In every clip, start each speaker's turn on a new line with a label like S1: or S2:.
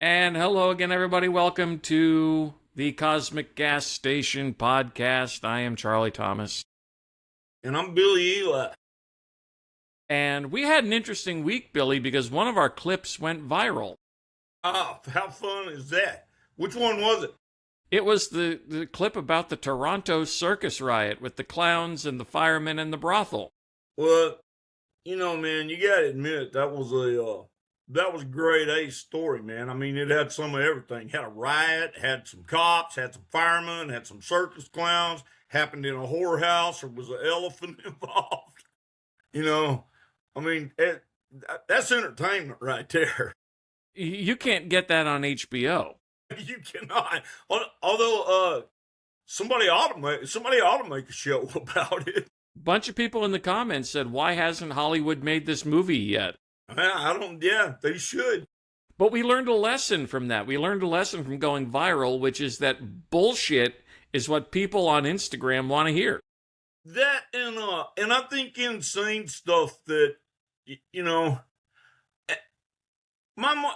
S1: And hello again, everybody. Welcome to the Cosmic Gas Station podcast. I am Charlie Thomas.
S2: And I'm Billy Eli.
S1: And we had an interesting week, Billy, because one of our clips went viral.
S2: Oh, how fun is that? Which one was it?
S1: It was the clip about the Toronto circus riot with the clowns and the firemen and the brothel.
S2: Well, man, you gotta admit that was a grade A story, man. I mean, it had some of everything. Had a riot, had some cops, had some firemen, had some circus clowns. Happened in a whorehouse, or was an elephant involved? You know, I mean, that's entertainment right there.
S1: You can't get that on HBO.
S2: You cannot. Although somebody ought to make a show about it.
S1: Bunch of people in the comments said, "Why hasn't Hollywood made this movie yet?"
S2: Yeah, they should.
S1: But we learned a lesson from that. We learned a lesson from going viral, which is that bullshit is what people on Instagram want to hear.
S2: That and I think insane stuff that you know.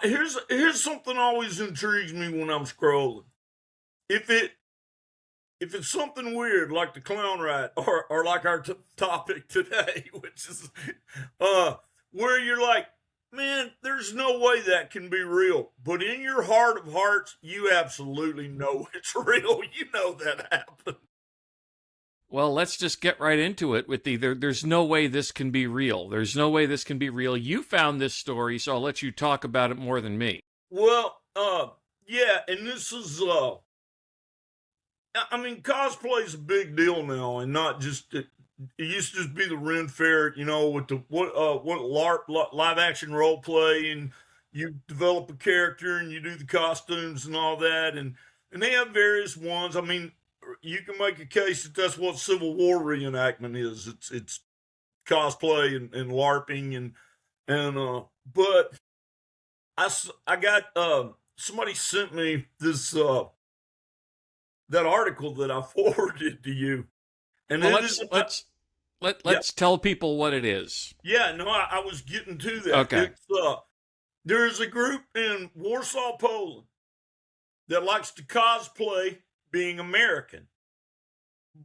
S2: Here's something always intrigues me when I'm scrolling. If it's something weird like the clown riot or like our topic today, which is where you're like, man, there's no way that can be real. But in your heart of hearts, you absolutely know it's real. You know that happened.
S1: Well, let's just get right into it with there's no way this can be real. There's no way this can be real. You found this story, so I'll let you talk about it more than me.
S2: Well, yeah, and this is I mean, cosplay is a big deal now, and not just it used to just be the Ren Fair, with the what LARP, live action role play, and you develop a character and you do the costumes and all that, and they have various ones. I mean, you can make a case that that's what Civil War reenactment is. It's cosplay and LARPing but I got somebody sent me this that article that I forwarded to you, and
S1: well, let's tell people what it is.
S2: Yeah, no, I was getting to that.
S1: Okay.
S2: There is a group in Warsaw, Poland, that likes to cosplay being American,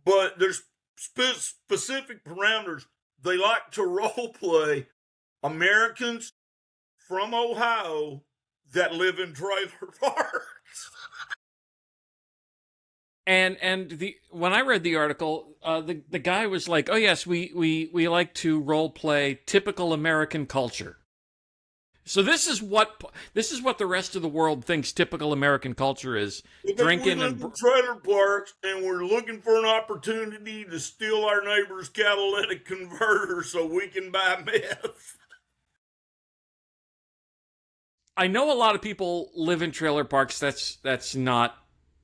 S2: but there's specific parameters. They like to role play Americans from Ohio that live in trailer parks.
S1: And when I read the article, the guy was like, "Oh yes, we like to role play typical American culture." So this is what the rest of the world thinks typical American culture is: drinking
S2: and trailer parks, and we're looking for an opportunity to steal our neighbor's catalytic converter so we can buy meth.
S1: I know a lot of people live in trailer parks. That's not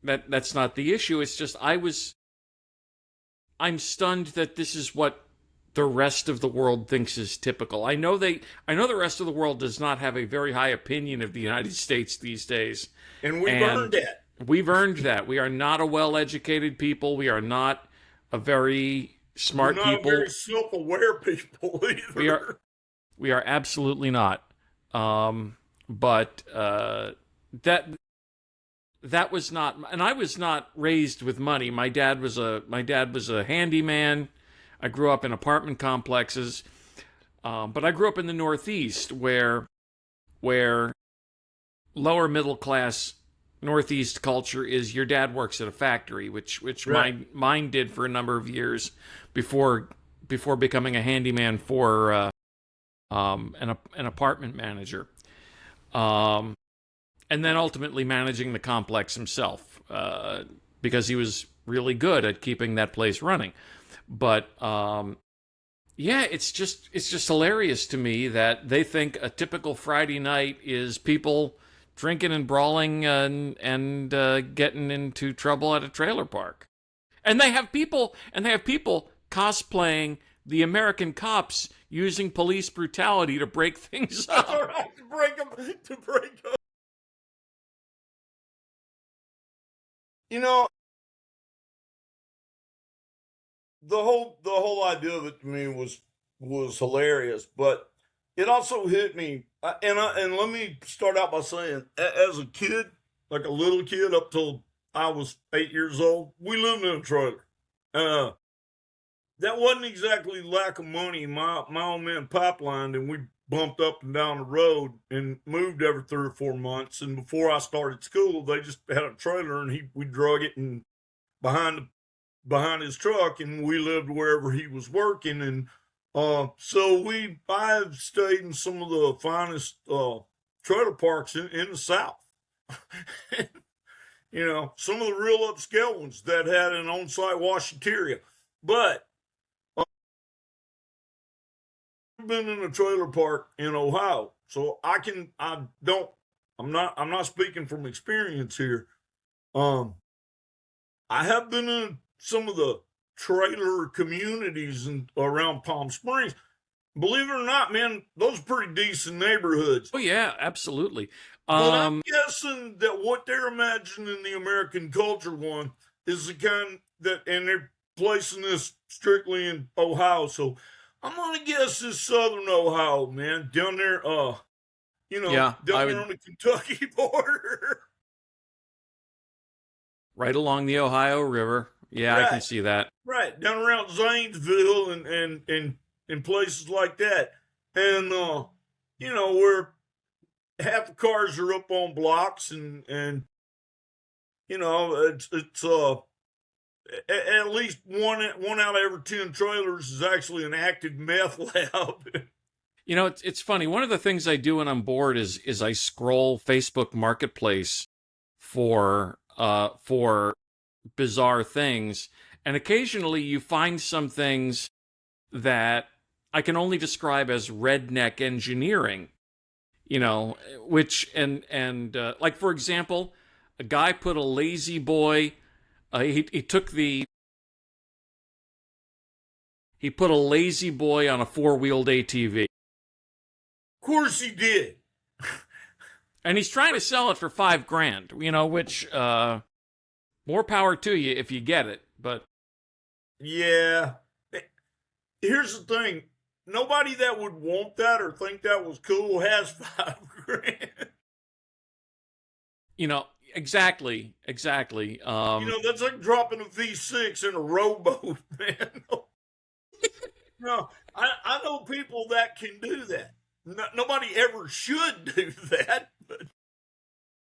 S1: the issue. It's just I'm stunned that this is what the rest of the world thinks is typical. I know the rest of the world does not have a very high opinion of the United States these days.
S2: And we've earned that.
S1: We've earned that. We are not a well-educated people. We are not a very smart people. We're not
S2: a very self-aware people either.
S1: We are absolutely not. But that was not, and I was not raised with money. My dad was a handyman. I grew up in apartment complexes, but I grew up in the Northeast, where lower middle class Northeast culture is your dad works at a factory, which right. mine did for a number of years before becoming a handyman for an apartment manager, and then ultimately managing the complex himself because he was really good at keeping that place running. But yeah, it's just hilarious to me that they think a typical Friday night is people drinking and brawling and getting into trouble at a trailer park, and they have people cosplaying the American cops using police brutality to break things up.
S2: All right, to break them. The whole idea of it to me was hilarious, but it also hit me And let me start out by saying, as a kid, like a little kid, up till I was 8 years old, we lived in a trailer. Uh, that wasn't exactly lack of money. My old man pipelined, and we bumped up and down the road and moved every 3 or 4 months. And before I started school, they just had a trailer, and we drug it and behind his truck, and we lived wherever he was working. And so I've stayed in some of the finest trailer parks in the South. Some of the real upscale ones that had an on-site washateria. But I've been in a trailer park in Ohio, so I'm not speaking from experience here. I have been in some of the trailer communities around Palm Springs. Believe it or not, man, those are pretty decent neighborhoods.
S1: Oh yeah, absolutely.
S2: But I'm guessing that what they're imagining the American culture one is the kind that, and they're placing this strictly in Ohio. So I'm gonna guess it's Southern Ohio, man, down there.
S1: Yeah,
S2: down there on the Kentucky border.
S1: Right along the Ohio River. Yeah, right. I can see that.
S2: Right, down around Zanesville and places like that. And where half the cars are up on blocks, and it's at least one out of every 10 trailers is actually an active meth lab.
S1: It's funny. One of the things I do when I'm bored is I scroll Facebook Marketplace for bizarre things, and occasionally you find some things that I can only describe as redneck engineering. Which like, for example, a guy put a lazy boy. He put a lazy boy on a 4-wheeled ATV.
S2: Of course he did.
S1: And he's trying to sell it for $5,000, which more power to you if you get it. But
S2: yeah, here's the thing: nobody that would want that or think that was cool has $5,000. That's
S1: Exactly.
S2: like dropping a V6 in a rowboat, man. No, I know people that can do that. Nobody ever should do that.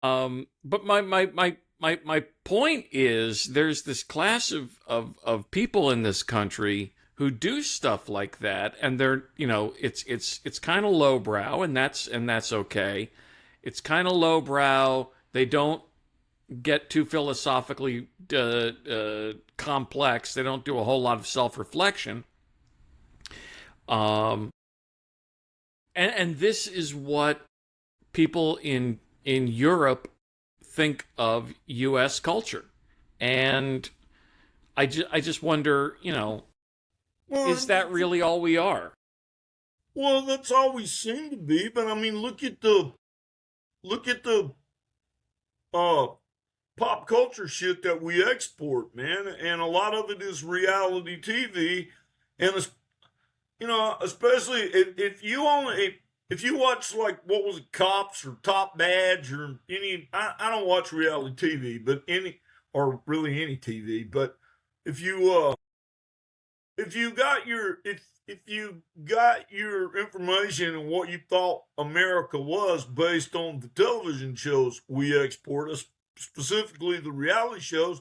S1: But my point is, there's this class of people in this country who do stuff like that, and they're it's kind of lowbrow, and that's okay. It's kind of lowbrow. They don't get too philosophically complex. They don't do a whole lot of self-reflection. And this is what people in Europe think of U.S. culture, and I just wonder, is that really all we are?
S2: Well, that's all we seem to be. But I mean, look at the pop culture shit that we export, man, and a lot of it is reality TV, and it's, especially if you watch, like, what was it, Cops or Top Badge or any, I don't watch reality TV, but or really any TV, but if you got your information and what you thought America was based on the television shows we export, specifically the reality shows,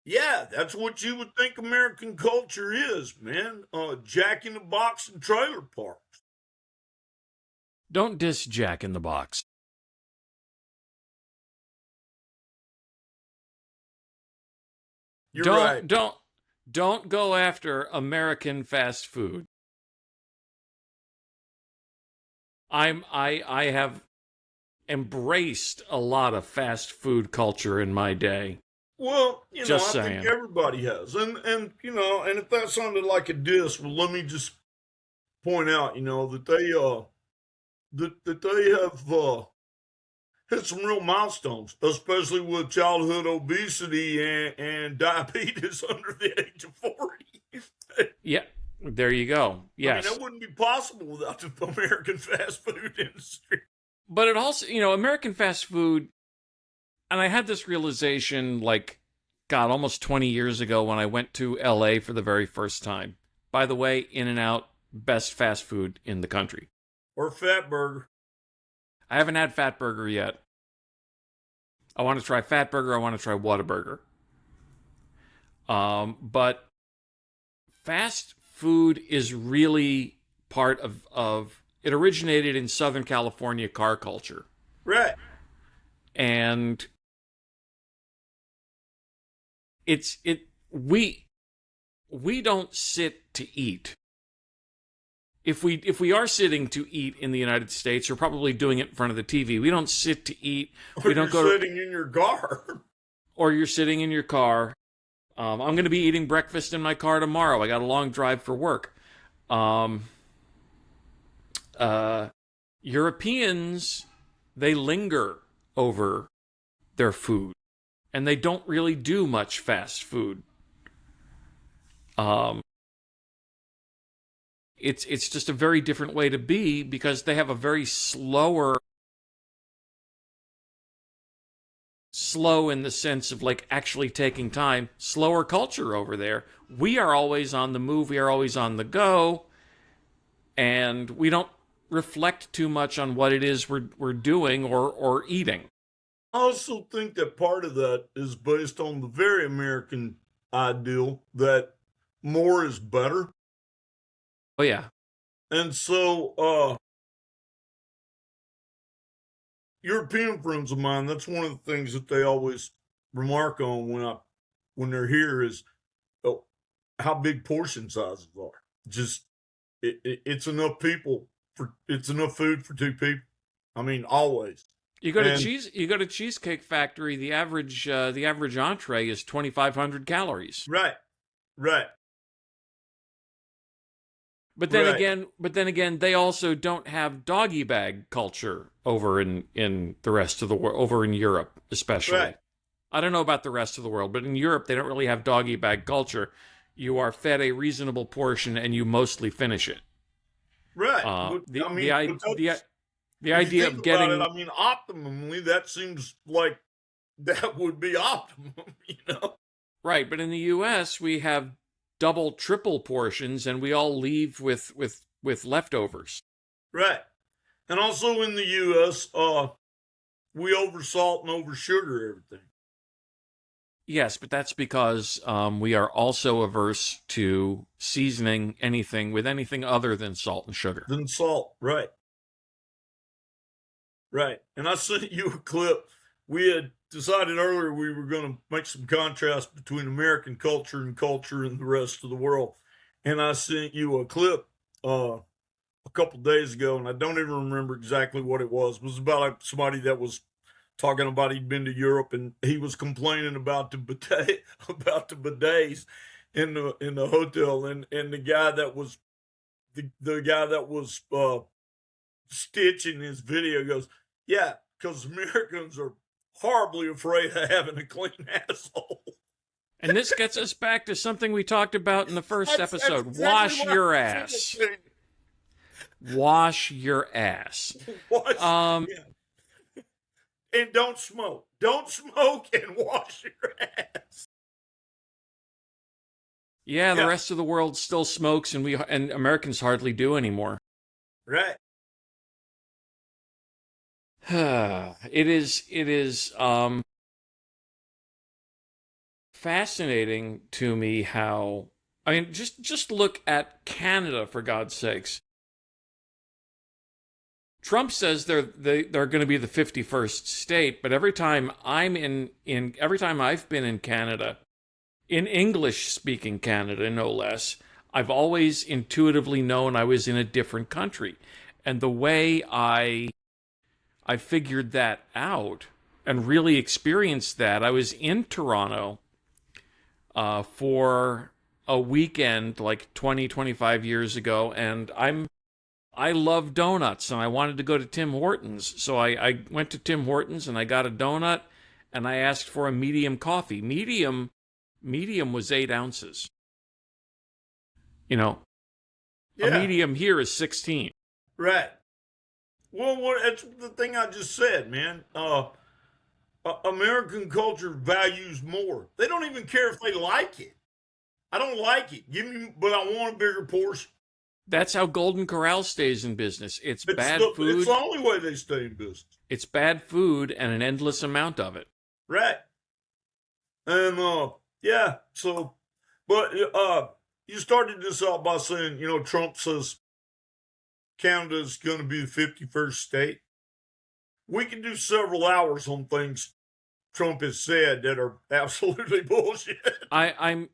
S2: yeah, that's what you would think American culture is, man. Jack in the Box and trailer parks.
S1: Don't diss Jack in the Box.
S2: You're right.
S1: Don't go after American fast food. I have embraced a lot of fast food culture in my day.
S2: Well, I think everybody has, and and if that sounded like a diss, well, let me just point out, that they have hit some real milestones, especially with childhood obesity and diabetes under the age of 40.
S1: Yeah. There you go.
S2: I mean,
S1: Yes.
S2: that wouldn't be possible without the American fast food industry.
S1: But it also, American fast food, and I had this realization like, God, almost 20 years ago when I went to LA for the very first time. By the way, In-N-Out, best fast food in the country.
S2: Or Fat Burger.
S1: I haven't had Fat Burger yet. I want to try Fat Burger. I want to try Whataburger. But fast food is really part of it originated in Southern California car culture.
S2: Right.
S1: And we don't sit to eat. If we are sitting to eat in the United States, we're probably doing it in front of the TV. We don't sit to eat.
S2: We don't go sitting in your car.
S1: Or you're sitting in your car. I'm going to be eating breakfast in my car tomorrow. I got a long drive for work. Europeans, they linger over their food, and they don't really do much fast food. It's just a very different way to be because they have a very slow in the sense of like actually taking time, slower culture over there. We are always on the move, we are always on the go, and we don't reflect too much on what it is we're doing or eating.
S2: I also think that part of that is based on the very American ideal that more is better.
S1: Oh yeah.
S2: And so European friends of mine, that's one of the things that they always remark on when they're here is how big portion sizes are. Just it's enough it's enough food for two people. I mean, always.
S1: You go to Cheesecake Factory, the average entree is 2,500 calories.
S2: Right. Right.
S1: But then again, they also don't have doggy bag culture over in the rest of the world, over in Europe, especially.
S2: Right.
S1: I don't know about the rest of the world, but in Europe, they don't really have doggy bag culture. You are fed a reasonable portion and you mostly finish it.
S2: Right.
S1: The
S2: if
S1: idea
S2: you
S1: of
S2: think
S1: getting,
S2: about it, I mean, optimally, that seems like that would be optimum,
S1: right, but in the U.S., we have double, triple portions, and we all leave with leftovers.
S2: Right. And also in the U.S., we oversalt and oversugar everything.
S1: Yes, but that's because we are also averse to seasoning anything with anything other than salt and sugar.
S2: Than salt, right. Right. And I sent you a clip. We had decided earlier we were going to make some contrast between American culture and the rest of the world. And I sent you a clip a couple days ago, and I don't even remember exactly what it was. It was about somebody that was talking about he'd been to Europe and he was complaining about the bidets in the hotel, and the guy that was the guy that was stitching his video goes, yeah, because Americans are horribly afraid of having a clean asshole.
S1: And this gets us back to something we talked about in the first episode. Exactly. Wash your ass. Wash your ass.
S2: Yeah. And don't smoke. Don't smoke and wash your ass.
S1: Yeah, the rest of the world still smokes, and Americans hardly do anymore.
S2: Right.
S1: It is fascinating to me how, I mean, just look at Canada, for God's sakes. Trump says they're going to be the 51st state, but every time every time I've been in Canada, in English-speaking Canada, no less, I've always intuitively known I was in a different country. And the way I figured that out and really experienced that, I was in Toronto for a weekend like 25 years ago, and I love donuts, and I wanted to go to Tim Hortons. So I went to Tim Hortons, and I got a donut, and I asked for a medium coffee. Medium was 8 ounces. A
S2: Yeah,
S1: medium here is 16.
S2: right. Well, that's the thing I just said, man. American culture values more. They don't even care if they like it. I don't like it. Give me, but I want a bigger portion.
S1: That's how Golden Corral stays in business. It's bad
S2: It's the
S1: food.
S2: only way they stay in business.
S1: It's bad food and an endless amount of it.
S2: Right. And yeah, so but you started this out by saying, Trump says Canada is going to be the 51st state. We can do several hours on things Trump has said that are absolutely bullshit.
S1: I'm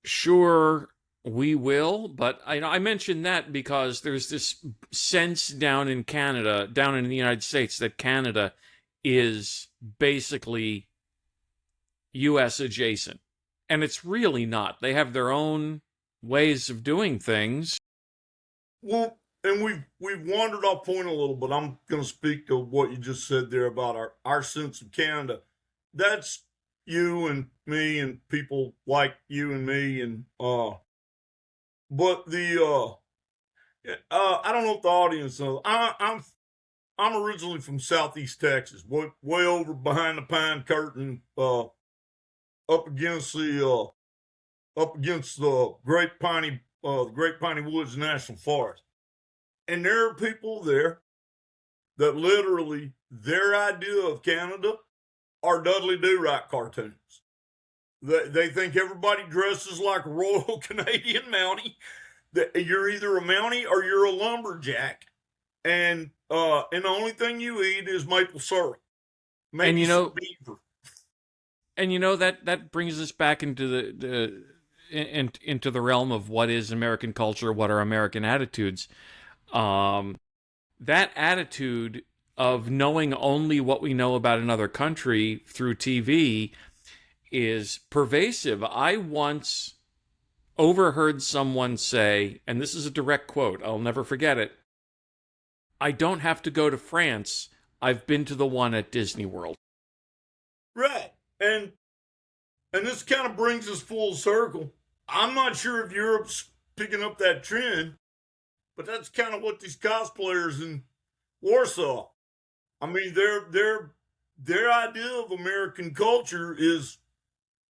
S1: sure we will, but I mentioned that because there's this sense down in Canada, down in the United States, that Canada is basically U.S. adjacent. And it's really not. They have their own ways of doing things.
S2: Well, and we've wandered off point a little, but I'm going to speak to what you just said there about our sense of Canada. That's you and me and people like you and me, and but the I don't know if the audience knows. I'm originally from Southeast Texas, way over behind the pine curtain, up against the Great Piney Woods National Forest. And there are people there that literally their idea of Canada are Dudley Do-Right cartoons. They think everybody dresses like a Royal Canadian Mountie. That you're either a Mountie or you're a lumberjack, and the only thing you eat is maple syrup. Maybe some beaver.
S1: And that brings us back into into the realm of what is American culture, what are American attitudes. That attitude of knowing only what we know about another country through TV is pervasive. I once overheard someone say, and this is a direct quote, I'll never forget it, "I don't have to go to France. I've been to the one at Disney World."
S2: Right. And this kind of brings us full circle. I'm not sure if Europe's picking up that trend, but that's kind of what these cosplayers in Warsaw. I mean, their idea of American culture is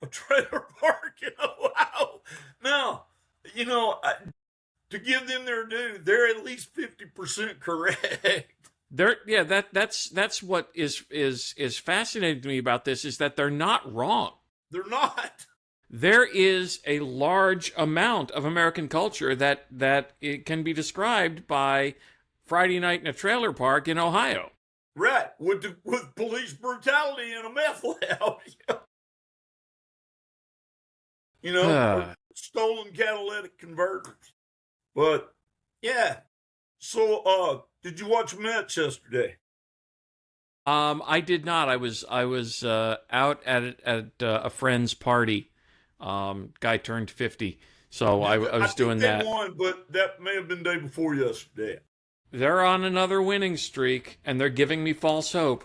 S2: a trailer park in Ohio. Now, to give them their due, they're at least 50% correct.
S1: That's what is fascinating to me about this, is that they're not wrong.
S2: They're not.
S1: There is a large amount of American culture that it can be described by Friday night in a trailer park in Ohio.
S2: Right, with police brutality and a meth lab. Stolen catalytic converters. But yeah. So did you watch Mets yesterday?
S1: I did not. I was out at a friend's party. Guy turned 50, so I was doing that.
S2: They won, but that may have been day before yesterday.
S1: They're on another winning streak, and they're giving me false hope.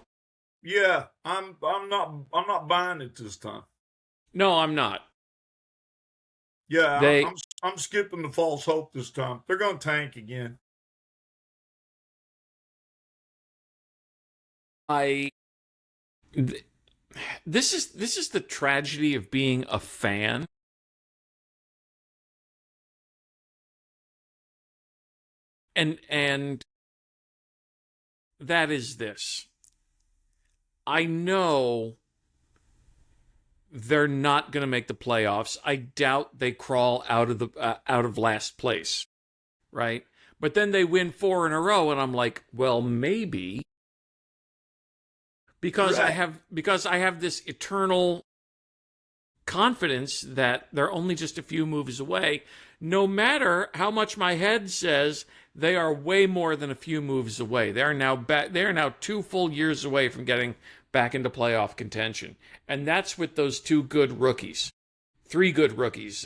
S2: Yeah, I'm not buying it this time.
S1: No, I'm not.
S2: Yeah, I'm skipping the false hope this time. They're going to tank again.
S1: This is the tragedy of being a fan. And that is this. I know they're not going to make the playoffs. I doubt they crawl out of last place, right? But then they win 4 in a row, and I'm like, well, maybe. Because right. I have this eternal confidence that they're only just a few moves away, no matter how much my head says they are way more than a few moves away. They are now 2 full years away from getting back into playoff contention. And that's with those 2 good rookies. 3 good rookies.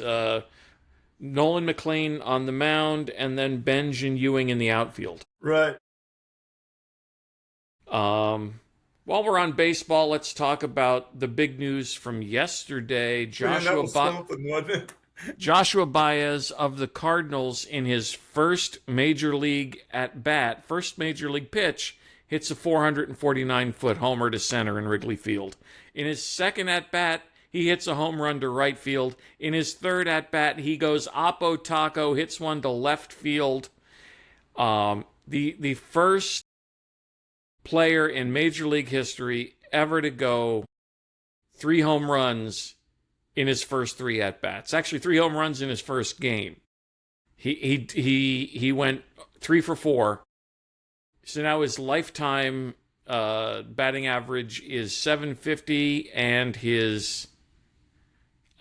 S1: Nolan McLean on the mound, and then Benjamin Ewing in the outfield.
S2: Right.
S1: While we're on baseball, let's talk about the big news from yesterday.
S2: That was something, wasn't it?
S1: Joshua Baez of the Cardinals, in his first major league at bat, first major league pitch, hits a 449-foot homer to center in Wrigley Field. In his second at bat, he hits a home run to right field. In his third at bat, he goes oppo taco, hits one to left field. The first player in major league history ever to go 3 home runs in his first 3 at bats. Actually, 3 home runs in his first game. He went 3 for 4. So now his lifetime batting average is 750, and his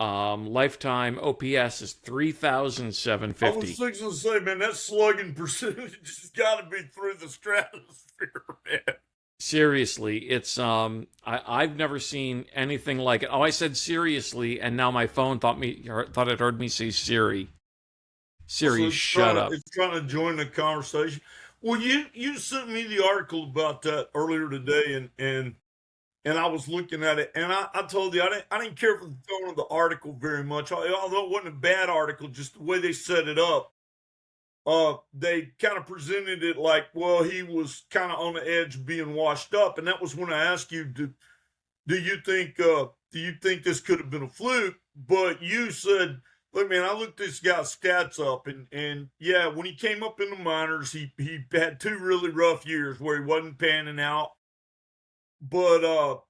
S1: lifetime OPS is 3,750.
S2: I was fixing to say, man, that slugging percentage has got to be through the stratosphere, man.
S1: Seriously, it's I've never seen anything like it. Oh, I said seriously, and now my phone thought it heard me say Siri. Siri, shut up.
S2: It's trying to join the conversation. Well, you sent me the article about that earlier today, and I was looking at it, and I told you I didn't care for the tone of the article very much, although it wasn't a bad article, just the way they set it up. They kind of presented it like, well, he was kind of on the edge of being washed up, and that was when I asked you, do you think this could have been a fluke? But you said, look, man, I looked this guy's stats up, and yeah, when he came up in the minors, he had 2 really rough years where he wasn't panning out, but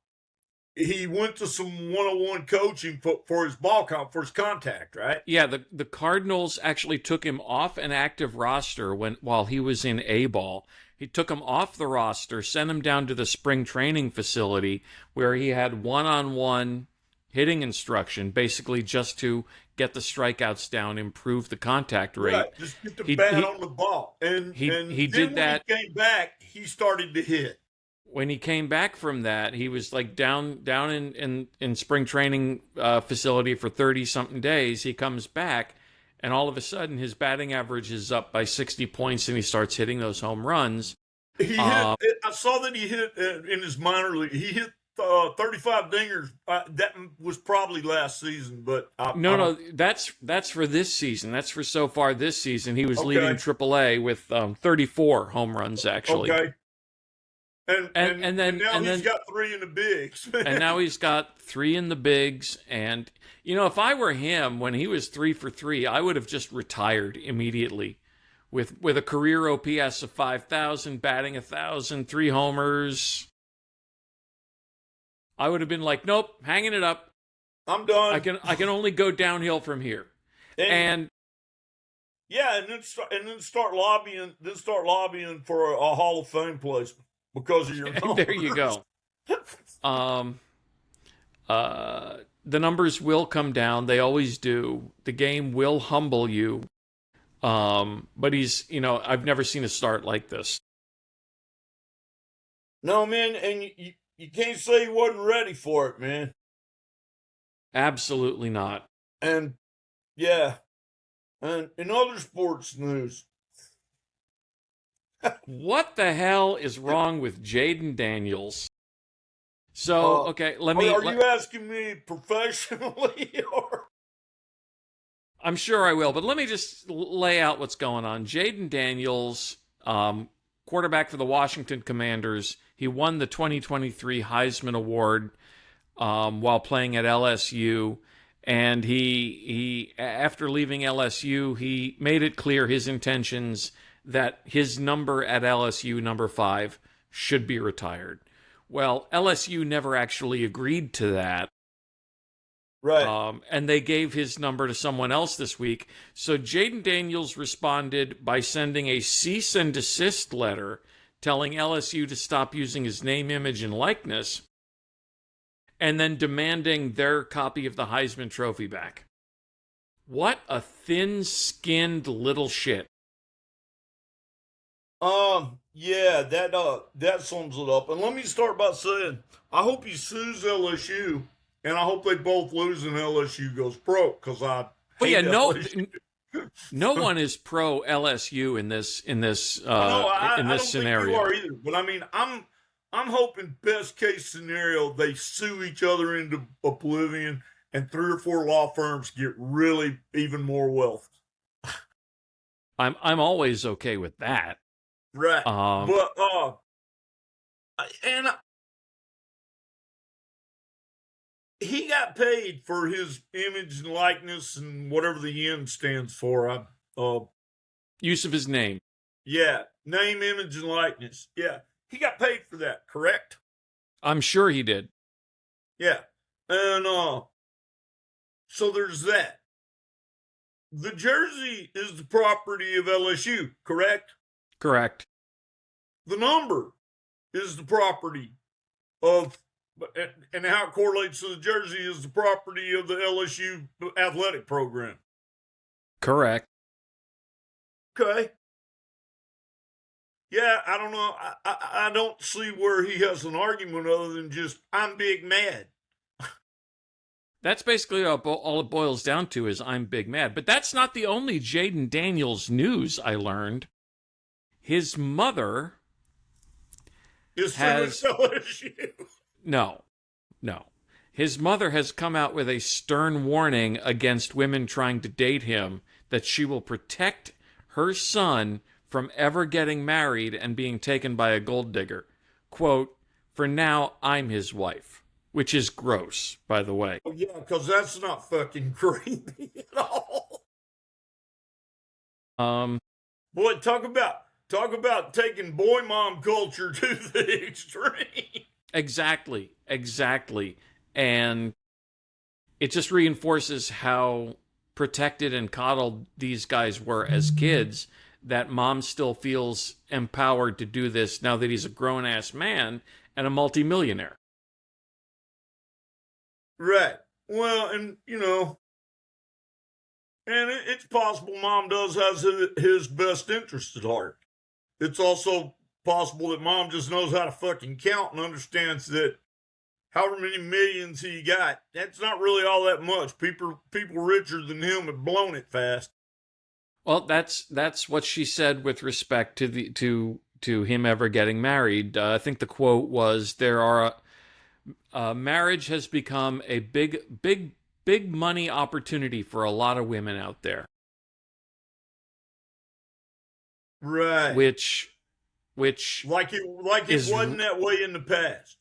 S2: he went to some one-on-one coaching for his for his contact, right?
S1: Yeah, the Cardinals actually took him off an active roster while he was in A-ball. He took him off the roster, sent him down to the spring training facility where he had one-on-one hitting instruction, basically just to get the strikeouts down, improve the contact rate.
S2: Right, just get the bat on the ball. And
S1: he
S2: then
S1: did that.
S2: When he came back, he started to hit.
S1: When he came back from that, he was like down in spring training facility for 30-something days. He comes back, and all of a sudden his batting average is up by 60 points, and he starts hitting those home runs.
S2: I saw that he hit in his minor league. He hit 35 dingers. That was probably last season, but
S1: no, that's for this season. That's for so far this season. He was leading AAA with 34 home runs, actually.
S2: Okay. And now he's got 3 in the bigs.
S1: And now he's got 3 in the bigs. And, if I were him when he was 3 for 3, I would have just retired immediately with a career OPS of 5,000, batting 1,000, 3 homers. I would have been like, nope, hanging it up.
S2: I'm done.
S1: I can only go downhill from here. And
S2: yeah, and then start lobbying for a Hall of Fame placement. Because of your numbers.
S1: There you go. The numbers will come down. They always do. The game will humble you. But he's, I've never seen a start like this.
S2: No, man, and you can't say he wasn't ready for it, man.
S1: Absolutely not.
S2: And, yeah. And in other sports news,
S1: what the hell is wrong with Jayden Daniels? So, okay, let me...
S2: Are you asking me professionally, or...
S1: I'm sure I will, but let me just lay out what's going on. Jayden Daniels, quarterback for the Washington Commanders, he won the 2023 Heisman Award while playing at LSU, and he after leaving LSU, he made it clear his intentions that his number at LSU, number 5, should be retired. Well, LSU never actually agreed to that.
S2: Right.
S1: And they gave his number to someone else this week. So Jayden Daniels responded by sending a cease and desist letter telling LSU to stop using his name, image, and likeness, and then demanding their copy of the Heisman Trophy back. What a thin-skinned little shit.
S2: Yeah, that sums it up. And let me start by saying, I hope he sues LSU, and I hope they both lose and LSU goes pro, because I hate LSU.
S1: No one is pro LSU in this scenario.
S2: I don't think you are either. But I mean, I'm hoping best case scenario they sue each other into oblivion, and 3 or 4 law firms get really even more wealth.
S1: I'm always okay with that.
S2: Right. But and he got paid for his image and likeness and whatever the N stands for.
S1: Use of his name.
S2: Yeah, name, image, and likeness. Yeah, he got paid for that, correct?
S1: I'm sure he did.
S2: Yeah, and so there's that. The jersey is the property of LSU, correct?
S1: Correct.
S2: The number is the property of, and how it correlates to the jersey is the property of the LSU athletic program.
S1: Correct.
S2: Okay. Yeah, I don't know. I don't see where he has an argument other than just, I'm big mad.
S1: That's basically all it boils down to is I'm big mad. But that's not the only Jayden Daniels news I learned. His mother
S2: has LSU.
S1: No. His mother has come out with a stern warning against women trying to date him, that she will protect her son from ever getting married and being taken by a gold digger. Quote, for now, I'm his wife. Which is gross, by the way.
S2: Oh, yeah, because that's not fucking creepy at all. Boy, talk about taking boy mom culture to the extreme.
S1: Exactly. And it just reinforces how protected and coddled these guys were as kids, that mom still feels empowered to do this now that he's a grown-ass man and a multimillionaire.
S2: Right. Well, and, and it's possible mom has his best interest at heart. It's also possible that mom just knows how to fucking count and understands that however many millions he got, that's not really all that much. People richer than him have blown it fast.
S1: Well, that's what she said with respect to him ever getting married. I think the quote was, marriage has become a big money opportunity for a lot of women out there.
S2: Right.
S1: Which
S2: like it wasn't that way in the past.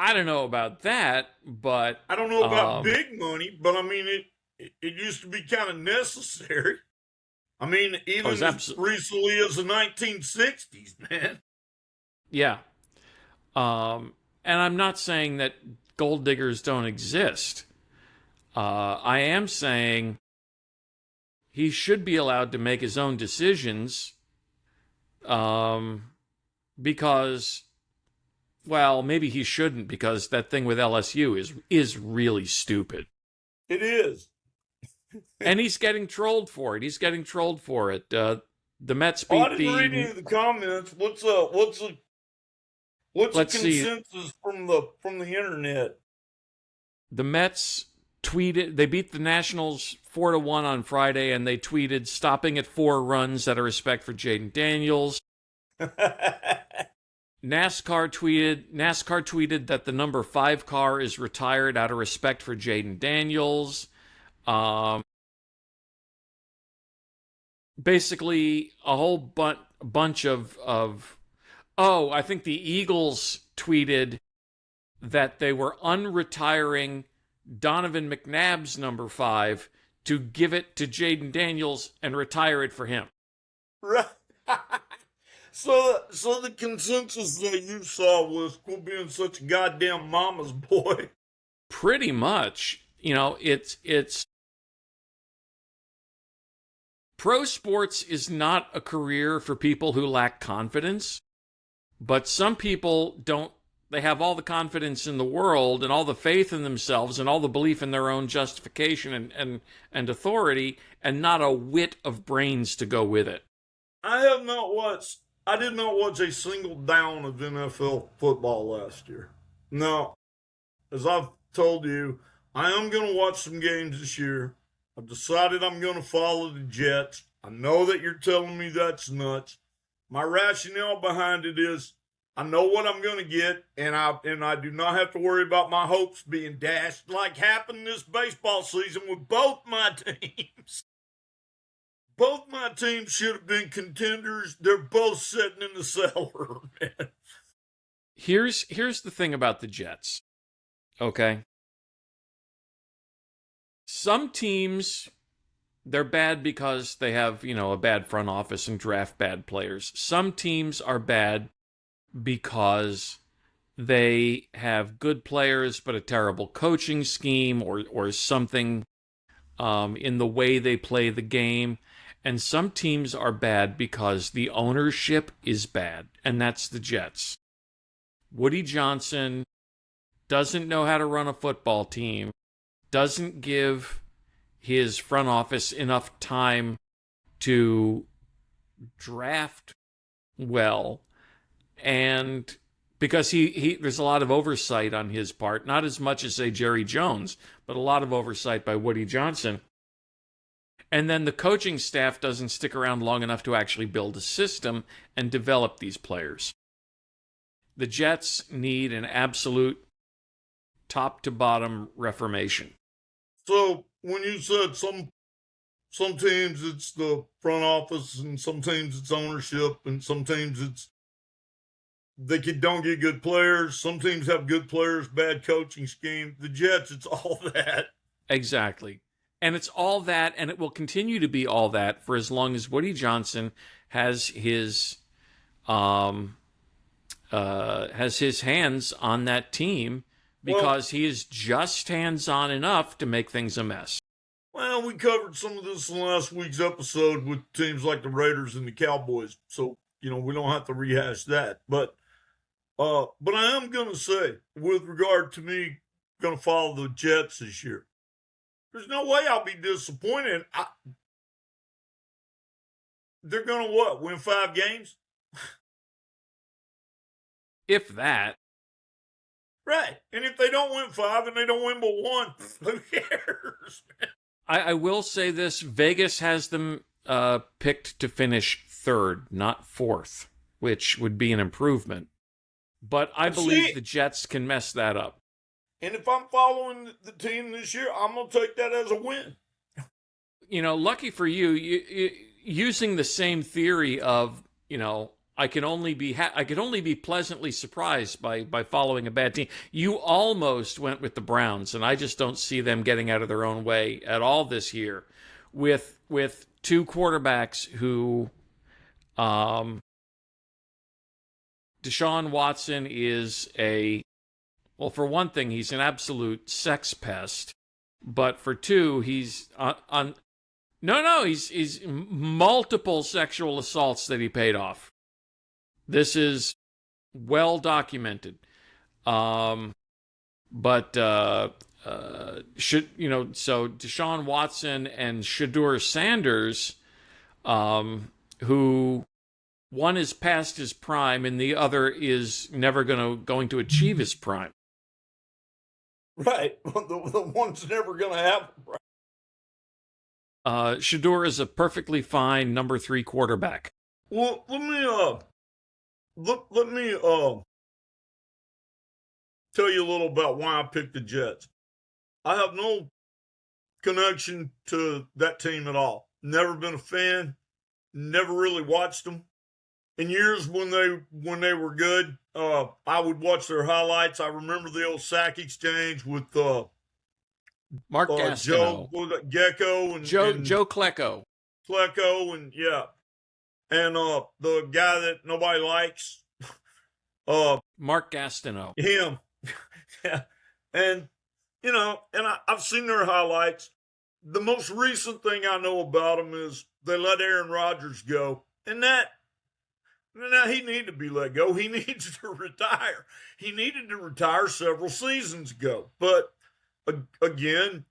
S1: I don't know about that, but
S2: I don't know about big money, but I mean it used to be kind of necessary. I mean, even as recently as the 1960s, man.
S1: Yeah. And I'm not saying that gold diggers don't exist. I am saying he should be allowed to make his own decisions, because, well, maybe he shouldn't, because that thing with LSU is really stupid.
S2: It is.
S1: And he's getting trolled for it. The Mets beat
S2: I didn't read any of the comments. What's the consensus from the internet?
S1: The Mets tweeted, they beat the Nationals 4-1 on Friday, and they tweeted, stopping at 4 runs out of respect for Jayden Daniels. NASCAR tweeted that the number 5 car is retired out of respect for Jayden Daniels. Basically a whole bunch of I think the Eagles tweeted that they were unretiring Donovan McNabb's number 5 to give it to Jayden Daniels and retire it for him.
S2: Right. So the consensus that you saw was quit being such a goddamn mama's boy.
S1: Pretty much. It's pro sports is not a career for people who lack confidence, but some people don't. They have all the confidence in the world and all the faith in themselves and all the belief in their own justification and authority, and not a whit of brains to go with it.
S2: I did not watch a single down of NFL football last year. No, as I've told you, I am going to watch some games this year. I've decided I'm going to follow the Jets. I know that you're telling me that's nuts. My rationale behind it is I know what I'm going to get, and I do not have to worry about my hopes being dashed like happened this baseball season with both my teams. Both my teams should have been contenders. They're both sitting in the cellar, man.
S1: Here's the thing about the Jets. Okay. Some teams, they're bad because they have, a bad front office and draft bad players. Some teams are bad because they have good players but a terrible coaching scheme or something in the way they play the game. And some teams are bad because the ownership is bad, and that's the Jets. Woody Johnson doesn't know how to run a football team, doesn't give his front office enough time to draft well, and because he there's a lot of oversight on his part, not as much as, say, Jerry Jones, but a lot of oversight by Woody Johnson. And then the coaching staff doesn't stick around long enough to actually build a system and develop these players. The Jets need an absolute top-to-bottom reformation.
S2: So when you said some teams it's the front office, and some teams it's ownership, and some teams it's don't get good players. Some teams have good players, bad coaching scheme. The Jets, it's all that.
S1: Exactly. And it's all that, and it will continue to be all that for as long as Woody Johnson has his hands on that team, because he is just hands-on enough to make things a mess.
S2: Well, we covered some of this in last week's episode with teams like the Raiders and the Cowboys, so we don't have to rehash that. But I am going to say, with regard to me going to follow the Jets this year, there's no way I'll be disappointed. They're going to win 5 games?
S1: If that.
S2: Right. And if they don't win 5 and they don't win but 1, who cares?
S1: I will say this. Vegas has them picked to finish 3rd, not 4th, which would be an improvement. But I believe the Jets can mess that up.
S2: And if I'm following the team this year, I'm going to take that as a win.
S1: Lucky for you, using the same theory of, I can only be pleasantly surprised by following a bad team. You almost went with the Browns, and I just don't see them getting out of their own way at all this year, with 2 quarterbacks who, Deshaun Watson is for one thing, he's an absolute sex pest, but for 2, he's he's multiple sexual assaults that he paid off. This is well documented. So Deshaun Watson and Shedeur Sanders, who one is past his prime and the other is never going to achieve his prime.
S2: Right. The one's never going to happen. Right.
S1: Shedeur is a perfectly fine number 3 quarterback.
S2: Well, let me tell you a little about why I picked the Jets. I have no connection to that team at all. Never been a fan. Never really watched them. In years when they were good, I would watch their highlights. I remember the old sack exchange with
S1: Mark Gastineau,
S2: Gecko, and
S1: Joe Klecko.
S2: Klecko, and yeah. And the guy that nobody likes,
S1: Mark Gastineau.
S2: Him. Yeah. And, I've seen their highlights. The most recent thing I know about them is they let Aaron Rodgers go. And now he needed to be let go. He needs to retire. He needed to retire several seasons ago. But, again,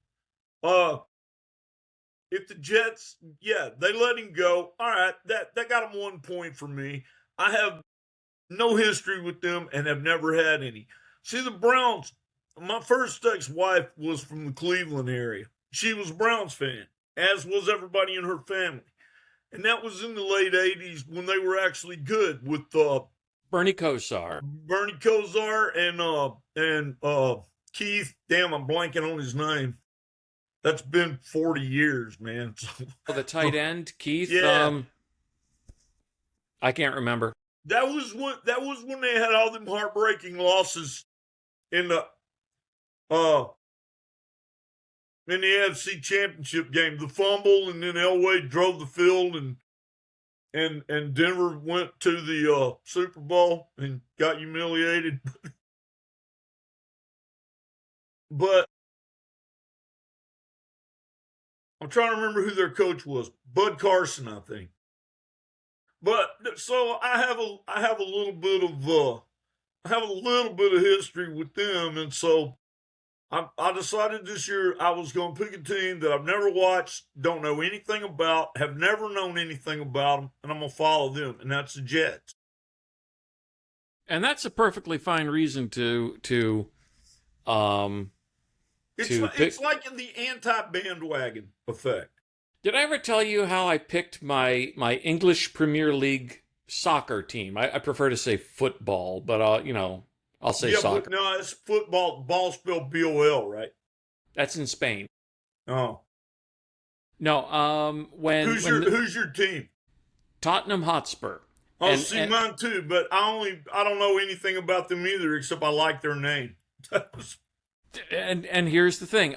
S2: if the Jets, they let him go, all right, that got him 1 point for me. I have no history with them and have never had any. See, the Browns, my first ex-wife was from the Cleveland area. She was a Browns fan, as was everybody in her family. And that was in the late 80s when they were actually good with
S1: Bernie Kosar.
S2: Bernie Kosar and Keith. Damn, I'm blanking on his name. That's been 40 years, man.
S1: Oh, the tight end, Keith.
S2: Yeah,
S1: I can't remember.
S2: that was when they had all them heartbreaking losses in the uh in the AFC Championship game. The fumble, and then Elway drove the field, and Denver went to the Super Bowl and got humiliated. But I'm trying to remember who their coach was. Bud Carson, I think. But so I have a little bit of history with them, and so I decided this year I was going to pick a team that I've never watched, don't know anything about, have never known anything about them, and I'm going to follow them, and that's the Jets.
S1: And that's a perfectly fine reason to
S2: It's like in the anti-bandwagon effect.
S1: Did I ever tell you how I picked my English Premier League soccer team? I prefer to say football, but I'll say soccer.
S2: But no, it's football. Ball spelled BOL, right?
S1: That's in Spain.
S2: Oh,
S1: no.
S2: who's your team?
S1: Tottenham Hotspur.
S2: Oh, mine too. But I don't know anything about them either, except I like their name.
S1: And here's the thing.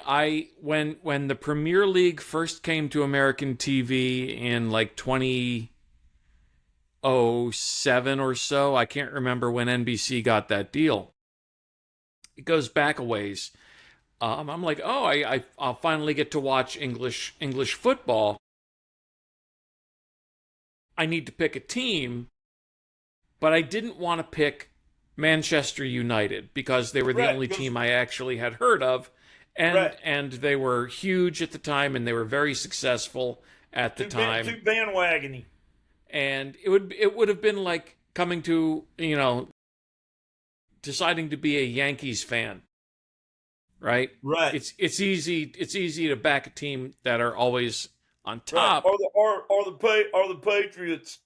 S1: When the Premier League first came to American TV in like 2007 or so, I can't remember when NBC got that deal. It goes back a ways. I'm like, I'll finally get to watch English football. I need to pick a team, but I didn't want to pick Manchester United because they were the only team I actually had heard of, and they were huge at the time, and they were very successful at the time.
S2: Too bandwagony.
S1: And it would have been like coming to deciding to be a Yankees fan, right?
S2: Right.
S1: It's easy to back a team that are always on top.
S2: Right. Or the Patriots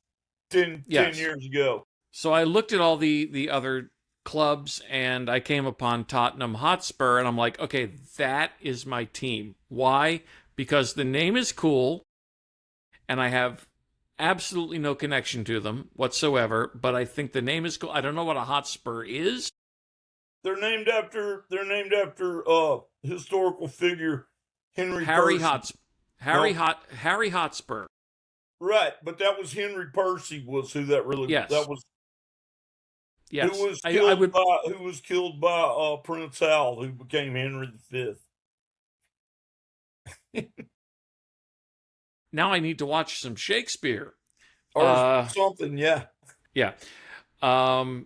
S2: 10 years ago.
S1: So I looked at all the other clubs, and I came upon Tottenham Hotspur, and I'm like, okay, that is my team. Why? Because the name is cool, and I have absolutely no connection to them whatsoever, but I think the name is cool. I don't know what a Hotspur is.
S2: They're named after historical figure Harry
S1: Hotspur.
S2: Right, but that was Henry Percy was who that really that was.
S1: Yes.
S2: Who was killed by Prince Hal, who became Henry V.
S1: Now I need to watch some Shakespeare.
S2: Or something, yeah.
S1: Yeah. I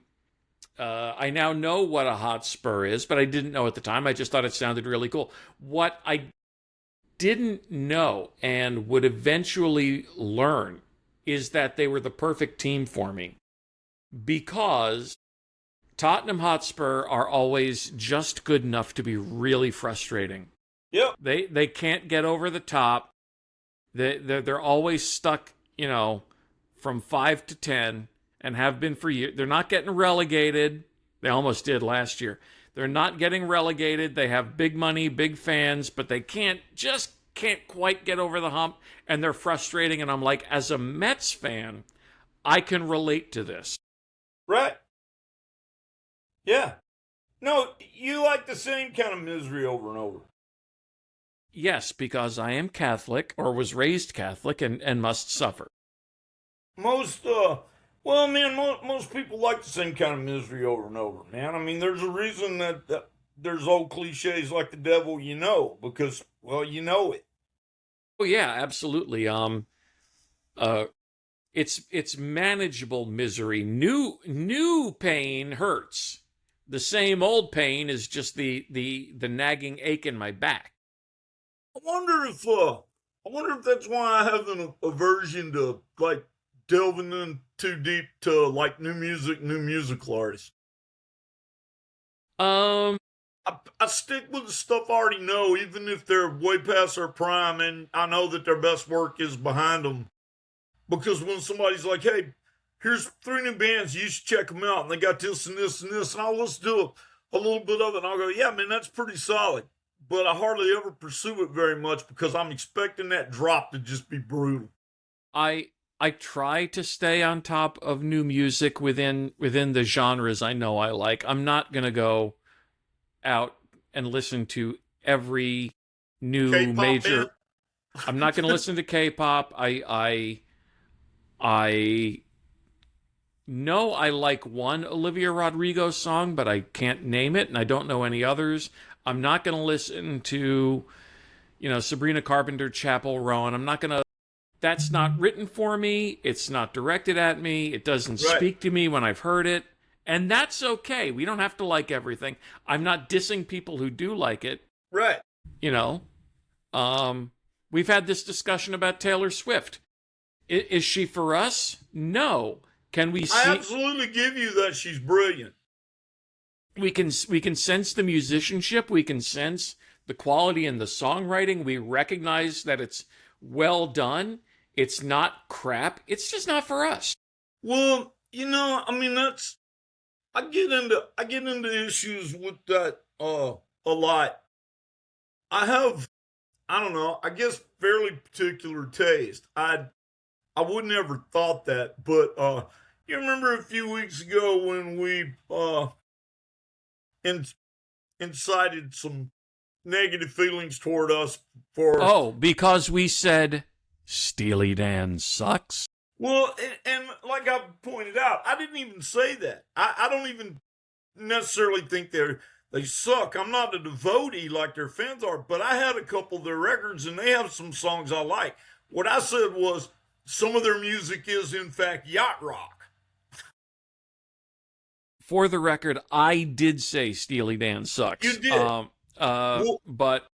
S1: now know what a Hotspur is, but I didn't know at the time. I just thought it sounded really cool. What I didn't know and would eventually learn is that they were the perfect team for me. Because Tottenham Hotspur are always just good enough to be really frustrating.
S2: Yep.
S1: They can't get over the top. They're always stuck, from 5 to 10, and have been for years. They're not getting relegated. They almost did last year. They're not getting relegated. They have big money, big fans, but they can't quite get over the hump, and they're frustrating. And I'm like, as a Mets fan, I can relate to this.
S2: Right. Yeah. No, you like the same kind of misery over and over.
S1: Yes, because I am Catholic, or was raised Catholic, and must suffer.
S2: Most people like the same kind of misery over and over, man. I mean, there's a reason that there's old cliches like the devil because, well, you know it.
S1: Oh, yeah, absolutely. It's manageable misery. New pain hurts. The same old pain is just the nagging ache in my back.
S2: I wonder if that's why I have an aversion to like delving in too deep to like new musical artists. I stick with the stuff I already know, even if they're way past their prime, and I know that their best work is behind them. Because when somebody's like, "Hey, here's 3 new bands. You should check them out. And they got this and this and this. And I'll listen to a little bit of it. And I'll go, yeah, man, that's pretty solid. But I hardly ever pursue it very much because I'm expecting that drop to just be brutal.
S1: I try to stay on top of new music within the genres I know I like. I'm not gonna go out and listen to every new
S2: K-pop
S1: major.
S2: band?
S1: I'm not gonna listen to K-pop. I know I like one Olivia Rodrigo song, but I can't name it, and I don't know any others. I'm not gonna listen to, Sabrina Carpenter, Chapel Roan. I'm not gonna. That's not written for me. It's not directed at me. It doesn't speak to me when I've heard it. And that's okay. We don't have to like everything. I'm not dissing people who do like it.
S2: Right.
S1: We've had this discussion about Taylor Swift. Is she for us? No. Can we see?
S2: I absolutely give you that she's brilliant.
S1: We can sense the musicianship. We can sense the quality in the songwriting. We recognize that it's well done. It's not crap. It's just not for us.
S2: Well, I mean, I get into issues with that a lot. I don't know, I guess fairly particular taste. I would never thought that, but you remember a few weeks ago when we incited some negative feelings toward us for
S1: because we said Steely Dan sucks.
S2: Well, and like I pointed out, I didn't even say that. I don't even necessarily think they suck. I'm not a devotee like their fans are, but I had a couple of their records and they have some songs I like. What I said was some of their music is in fact yacht rock.
S1: For the record, I did say Steely Dan sucks.
S2: You did.
S1: But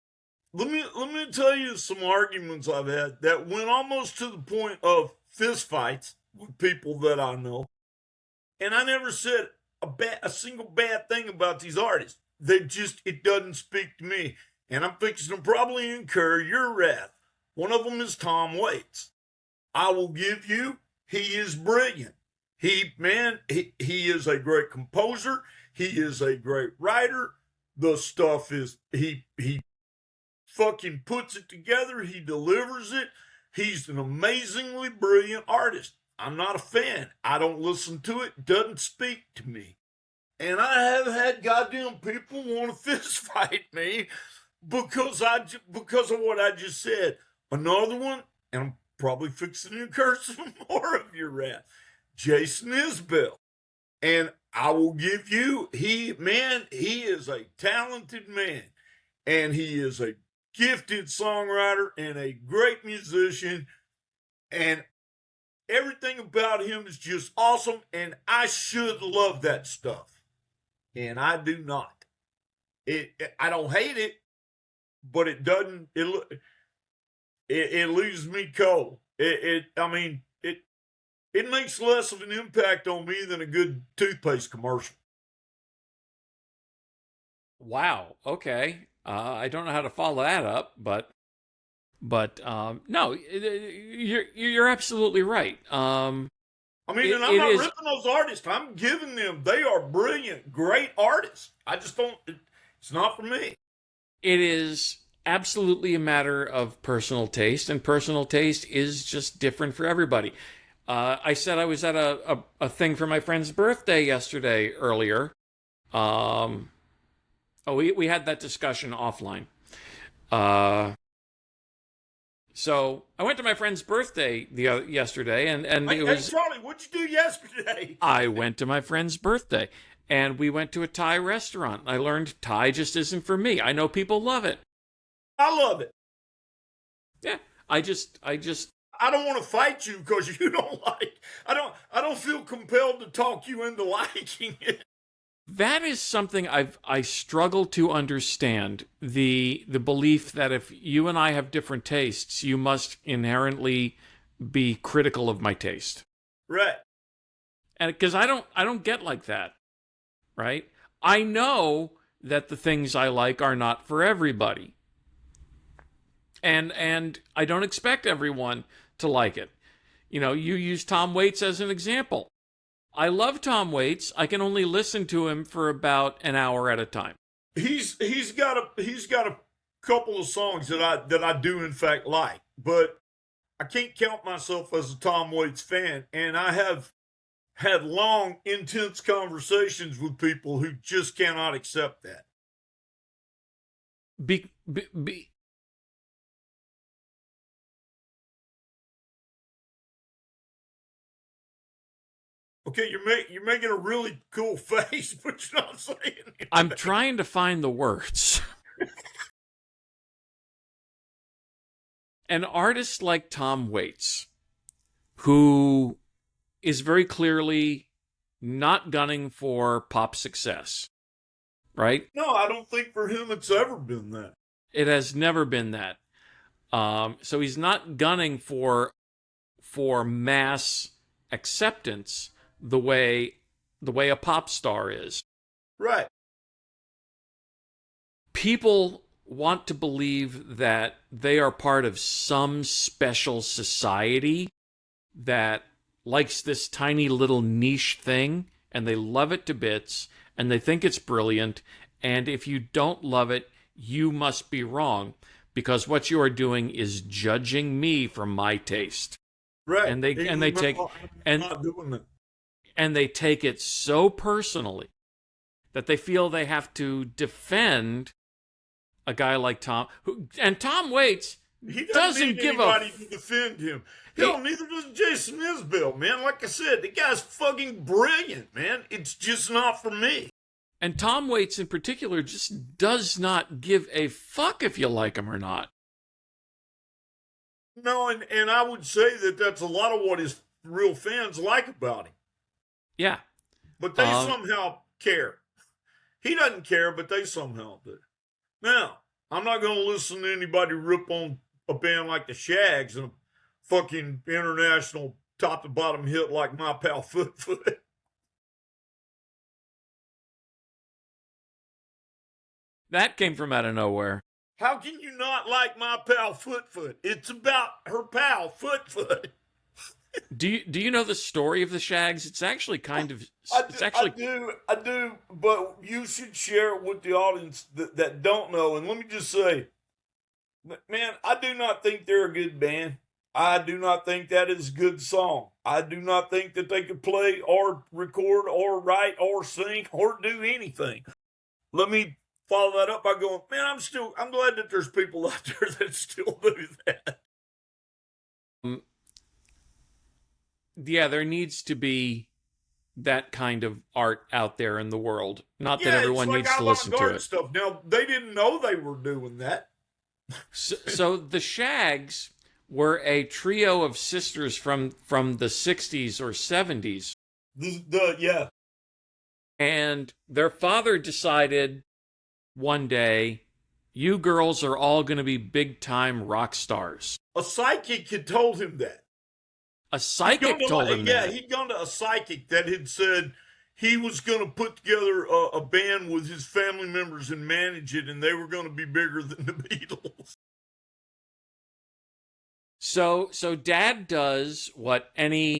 S2: let me tell you some arguments I've had that went almost to the point of fist fights with people that I know. And I never said a single bad thing about these artists. It doesn't speak to me. And I'm fixing to probably incur your wrath. One of them is Tom Waits. I will give you, he is brilliant. He is a great composer. He is a great writer. The stuff is, he fucking puts it together. He delivers it. He's an amazingly brilliant artist. I'm not a fan. I don't listen to it. Doesn't speak to me. And I have had goddamn people want to fist fight me because of what I just said. Another one, and I'm probably fixing to incur some more of your wrath, Jason Isbell. And I will give you, he is a talented man. And he is a gifted songwriter and a great musician. And everything about him is just awesome. And I should love that stuff. And I do not. I don't hate it, but it doesn't, it leaves me cold. It makes less of an impact on me than a good toothpaste commercial.
S1: Wow. Okay. I don't know how to follow that up, but no, you're absolutely right.
S2: I'm not ripping those artists. I'm giving them. They are brilliant, great artists. I just don't. It's not for me.
S1: It is absolutely a matter of personal taste, and personal taste is just different for everybody. I said I was at a thing for my friend's birthday yesterday earlier. We had that discussion offline. So I went to my friend's birthday yesterday, and it was...
S2: Hey, Charlie, what'd you do yesterday?
S1: I went to my friend's birthday, and we went to a Thai restaurant. I learned Thai just isn't for me. I know people love it.
S2: I love it.
S1: Yeah, I
S2: don't want to fight you because you don't like. I don't feel compelled to talk you into liking it.
S1: That is something I struggle to understand. The belief that if you and I have different tastes, you must inherently be critical of my taste.
S2: Right.
S1: And because I don't get like that. Right? I know that the things I like are not for everybody. And I don't expect everyone to like it. You use Tom Waits as an example. I love Tom Waits. I can only listen to him for about an hour at a time.
S2: He's got a couple of songs that I do in fact like, but I can't count myself as a Tom Waits fan, and I have had long, intense conversations with people who just cannot accept that.
S1: Be, be, be,
S2: Okay, you're making a really cool face, but you're not saying anything.
S1: I'm trying to find the words. An artist like Tom Waits, who is very clearly not gunning for pop success, right?
S2: No, I don't think for him it's ever been that.
S1: It has never been that. So he's not gunning for mass acceptance the way a pop star is.
S2: Right.
S1: People want to believe that they are part of some special society that likes this tiny little niche thing, and they love it to bits, and they think it's brilliant, and if you don't love it, you must be wrong, because what you are doing is judging me for my taste.
S2: Right.
S1: And they take and they take it so personally that they feel they have to defend a guy like Tom Waits.
S2: He
S1: doesn't
S2: need
S1: give
S2: anybody to defend him. Hell, neither does Jason Isbell, man. Like I said, the guy's fucking brilliant, man. It's just not for me.
S1: And Tom Waits in particular just does not give a fuck if you like him or not.
S2: No, and I would say that that's a lot of what his real fans like about him.
S1: Yeah.
S2: But they somehow care. He doesn't care, but they somehow do. Now, I'm not going to listen to anybody rip on a band like the Shags and a fucking international top-to-bottom hit like My Pal Foot Foot.
S1: That came from out of nowhere.
S2: How can you not like My Pal Foot Foot? It's about her pal Foot Foot.
S1: Do you know the story of the Shags? It's actually kind of.
S2: I do, but you should share it with the audience that don't know. And let me just say, man, I do not think they're a good band. I do not think that is a good song. I do not think that they could play or record or write or sing or do anything. Let me follow that up by going, man, I'm glad that there's people out there that still do that.
S1: Yeah, there needs to be that kind of art out there in the world. Not that everyone needs to listen to it.
S2: Stuff. Now, they didn't know they were doing that.
S1: So the Shags were a trio of sisters from the 60s or 70s.
S2: Yeah.
S1: And their father decided one day, you girls are all going to be big-time rock stars.
S2: A psychic had told him that.
S1: A psychic told him that?
S2: Yeah, he'd gone to a psychic that had said he was going to put together a band with his family members and manage it, and they were going to be bigger than the Beatles.
S1: So Dad does what any...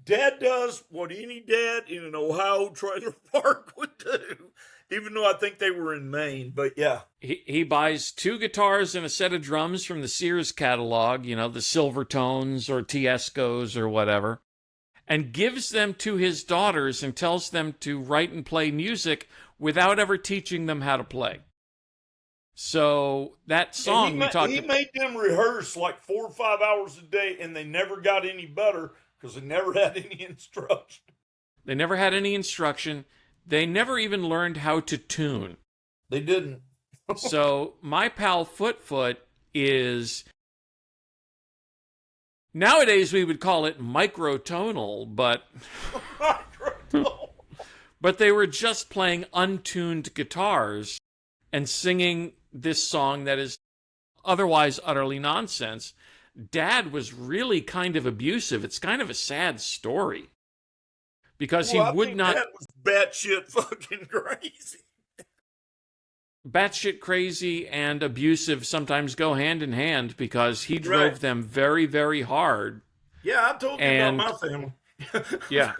S2: Dad does what any dad in an Ohio trailer park would do. Even though I think they were in Maine, but yeah.
S1: He buys 2 guitars and a set of drums from the Sears catalog, you know, the Silvertones or Tiescos or whatever, and gives them to his daughters and tells them to write and play music without ever teaching them how to play. So that song
S2: he made them rehearse like 4 or 5 hours a day, and they never got any better because they never had any instruction.
S1: They never had any instruction. They never even learned how to tune.
S2: They didn't.
S1: So My Pal Foot Foot is... Nowadays we would call it microtonal, but... But they were just playing untuned guitars and singing this song that is otherwise utterly nonsense. Dad was really kind of abusive. It's kind of a sad story. Because he would not...
S2: That was batshit fucking crazy.
S1: Batshit crazy and abusive sometimes go hand in hand because he drove them very, very hard
S2: Yeah, I told you about
S1: And
S2: my family.
S1: yeah,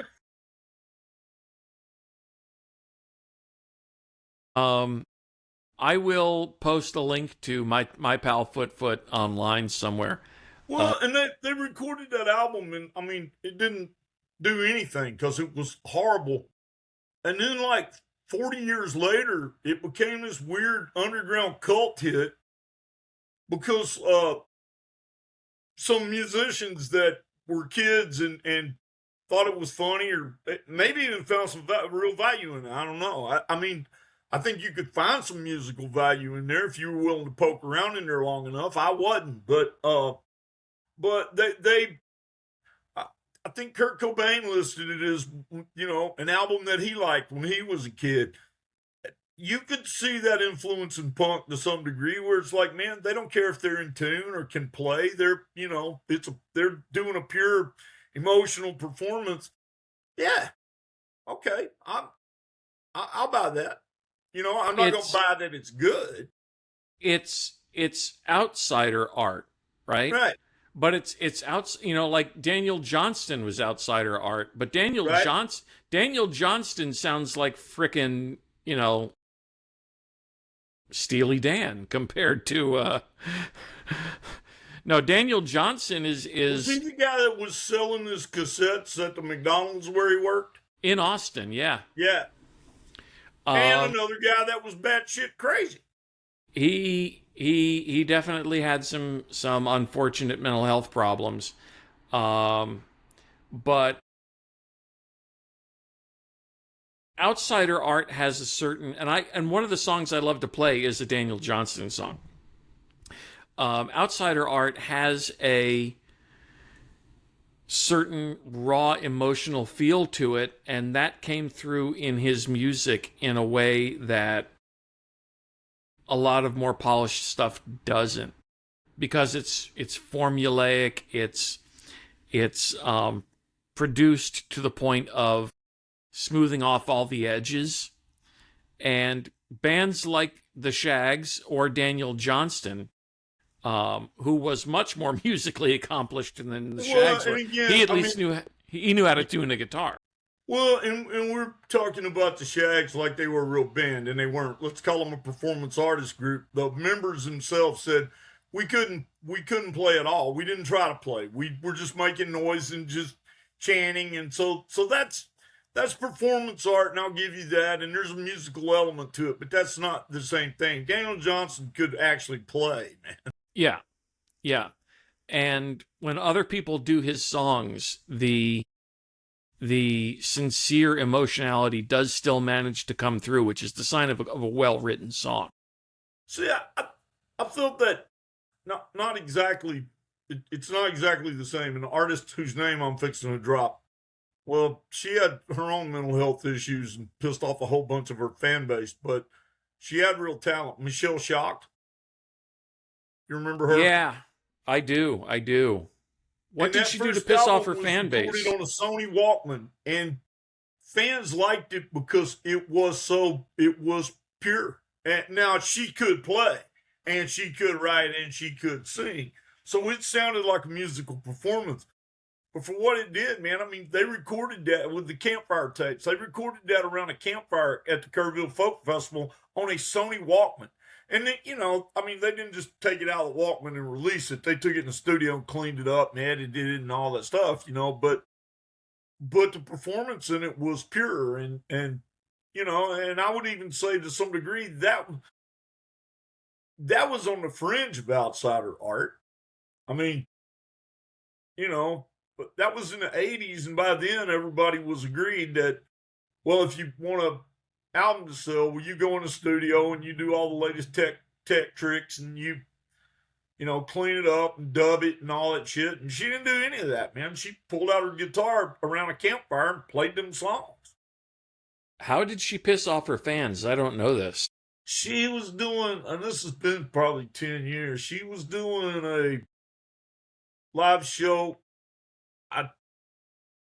S1: um, I will post a link to my pal Foot online somewhere.
S2: Well, and they recorded that album, and I mean, it didn't do anything because it was horrible. And then, like 40 years later, it became this weird underground cult hit because some musicians that were kids and thought it was funny, or maybe even found some real value in it. I don't know. I mean, I think you could find some musical value in there if you were willing to poke around in there long enough. I wasn't, but they I, I think Kurt Cobain listed it as, an album that he liked when he was a kid. You could see that influence in punk to some degree, where it's like, man, they don't care if they're in tune or can play. They're doing a pure emotional performance. Yeah, okay, I'll buy that. I'm not gonna
S1: it's
S2: buy that it's good.
S1: it's outsider art, right?
S2: Right,
S1: But it's out. Like Daniel Johnston was outsider art, but
S2: right.
S1: Daniel Johnston sounds like frickin' Steely Dan compared to no, Daniel Johnson is
S2: Was he the guy that was selling his cassettes at the McDonald's where he worked?
S1: in Austin, yeah.
S2: Yeah. And
S1: Um
S2: another guy that was batshit crazy.
S1: he definitely had some unfortunate mental health problems. But outsider art has a certain, and one of the songs I love to play is a Daniel Johnston song. Outsider art has a certain raw emotional feel to it, and that came through in his music in a way that a lot of more polished stuff doesn't, because it's formulaic. It's produced to the point of smoothing off all the edges. And bands like the Shags or Daniel Johnston, who was much more musically accomplished than the
S2: Well,
S1: Shags
S2: and
S1: were,
S2: again,
S1: he at
S2: I
S1: least
S2: mean,
S1: knew how to tune a guitar.
S2: well, and we're talking about the Shags like they were a real band, and they weren't. Let's call them a performance artist group. The members themselves said we couldn't play at all. We didn't try to play. We were just making noise and just chanting, and so that's performance art, and I'll give you that. And there's a musical element to it, but that's not the same thing. Daniel Johnson could actually play, man.
S1: Yeah, yeah. And when other people do his songs, the sincere emotionality does still manage to come through, which is the sign of a well-written song.
S2: So yeah, I felt that not exactly. It's not exactly the same. An artist whose name I'm fixing to drop. Well, she had her own mental health issues and pissed off a whole bunch of her fan base, but she had real talent. Michelle Shocked, you remember her?
S1: Yeah, I do. I do. What
S2: And
S1: did
S2: that
S1: she do to
S2: first
S1: piss off
S2: album
S1: her
S2: was
S1: fan
S2: recorded
S1: base?
S2: on a Sony Walkman, and fans liked it because it was pure. And now she could play, and she could write, and she could sing, so it sounded like a musical performance. But for what it did, man, I mean, they recorded that with the campfire tapes. They recorded that around a campfire at the Kerrville Folk Festival on a Sony Walkman. And then, I mean, they didn't just take it out of the Walkman and release it. They took it in the studio and cleaned it up and edited it and all that stuff, but the performance in it was pure, and I would even say to some degree that was on the fringe of outsider art. I mean, you know, but that was in the 80s, and by then everybody was agreed that, well, if you want a album to sell, well, you go in the studio and you do all the latest tech tricks, and you clean it up and dub it and all that shit. And she didn't do any of that, man. She pulled out her guitar around a campfire and played them songs.
S1: How did she piss off her fans? I don't know this.
S2: She was doing, and this has been probably 10 years, she was doing a live show, I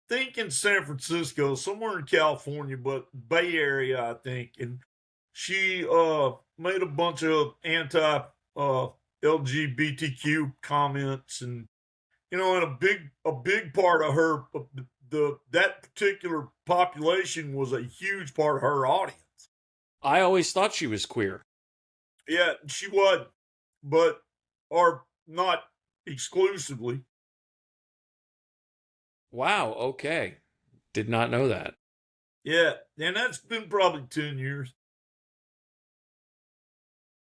S2: think in San Francisco, somewhere in California, but Bay Area, I think. And she made a bunch of anti LGBTQ comments, and you know, and a big part of her that particular population was a huge part of her audience.
S1: I always thought she was queer.
S2: Yeah, she was, but or not exclusively.
S1: Wow, okay. Did not know that.
S2: Yeah, and that's been probably 10 years.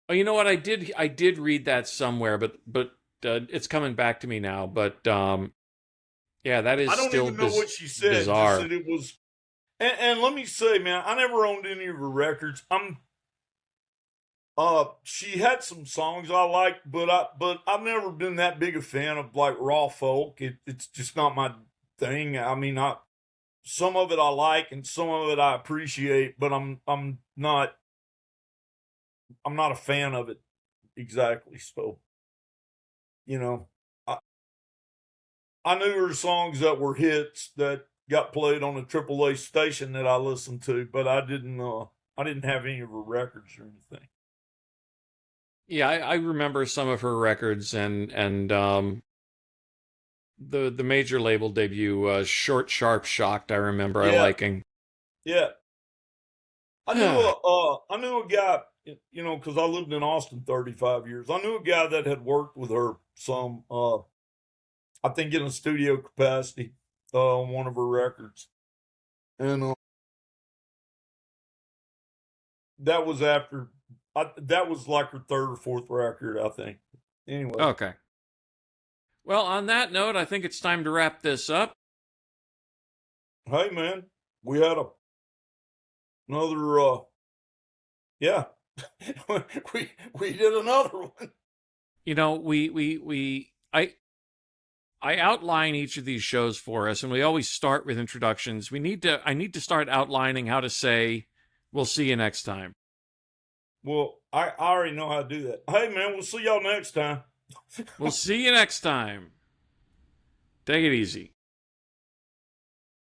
S1: Oh, you know what? I did read that somewhere, but it's coming back to me now. But yeah, that is
S2: I don't
S1: still
S2: even know what she said. Just
S1: bizarre.
S2: that it was. And let me say, man, I never owned any of her records. She had some songs I liked, but I've never been that big a fan of like raw folk. It's just not my thing. I mean, some of it I like and some of it I appreciate, but I'm not a fan of it exactly. So, you know, I I knew her songs that were hits that got played on a AAA station that I listened to, but I didn't have any of her records or anything.
S1: Yeah, I remember some of her records and the major label debut, Short Sharp Shocked. I remember I
S2: Yeah,
S1: liking.
S2: yeah. I knew a guy, you know, because I lived in Austin 35 years. I knew a guy that had worked with her some, I think in a studio capacity, on one of her records, and that was after, that was like her third or fourth record, I think. Anyway,
S1: Okay. Well, on that note, I think it's time to wrap this up.
S2: hey man, we had another, yeah, we did another one.
S1: You know, I outline each of these shows for us, and we always start with introductions. I need to start outlining how to say, "We'll see you next time."
S2: Well, I already know how to do that. Hey man, we'll see y'all next time.
S1: We'll see you next time. Take it easy.